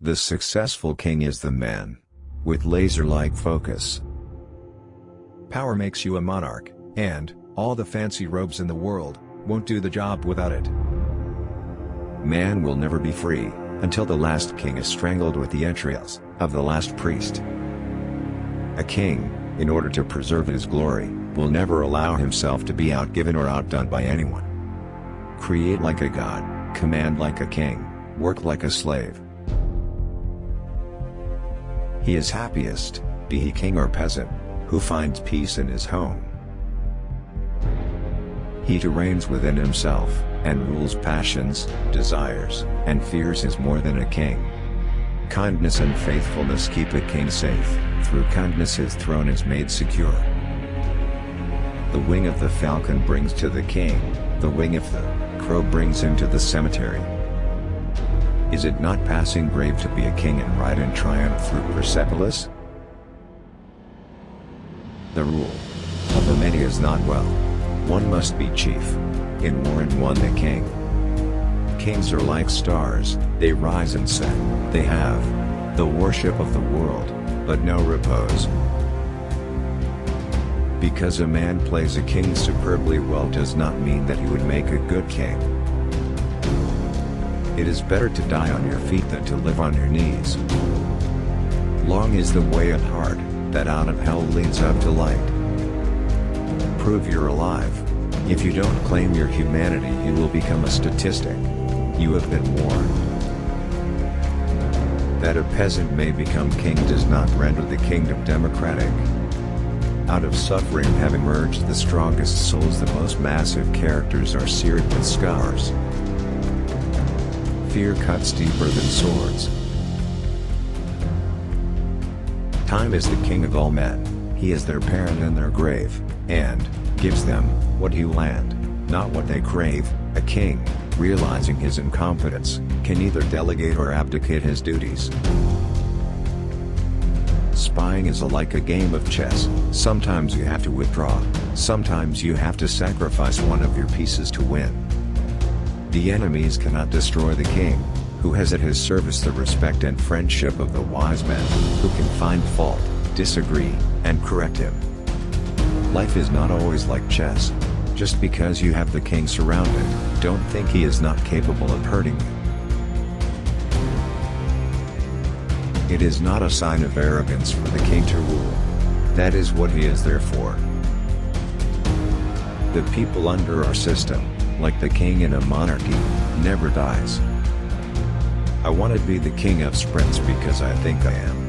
The successful king is the man with laser-like focus. Power makes you a monarch, and all the fancy robes in the world won't do the job without it. Man will never be free until the last king is strangled with the entrails of the last priest. A king, in order to preserve his glory, will never allow himself to be outgiven or outdone by anyone. Create like a god, command like a king, work like a slave. He is happiest, be he king or peasant, who finds peace in his home. He who reigns within himself, and rules passions, desires, and fears is more than a king. Kindness and faithfulness keep a king safe, through kindness his throne is made secure. The wing of the falcon brings to the king, the wing of the crow brings him to the cemetery. Is it not passing brave to be a king and ride in triumph through Persepolis? The rule of the many is not well. One must be chief. In war and one the king. Kings are like stars, they rise and set, they have the worship of the world, but no repose. Because a man plays a king superbly well does not mean that he would make a good king. It is better to die on your feet than to live on your knees. Long is the way and hard, that out of hell leads up to light. Prove you're alive. If you don't claim your humanity, you will become a statistic. You have been warned. That a peasant may become king does not render the kingdom democratic. Out of suffering have emerged the strongest souls. The most massive characters are seared with scars. Fear cuts deeper than swords. Time is the king of all men, he is their parent in their grave, and gives them what he will and not what they crave. A king, realizing his incompetence, can either delegate or abdicate his duties. Spying is like a game of chess. Sometimes you have to withdraw, sometimes you have to sacrifice one of your pieces to win. The enemies cannot destroy the king, who has at his service the respect and friendship of the wise men, who can find fault, disagree, and correct him. Life is not always like chess. Just because you have the king surrounded, don't think he is not capable of hurting you. It is not a sign of arrogance for the king to rule. That is what he is there for. The people under our system, like the king in a monarchy, never dies. I want to be the king of sprints because I think I am.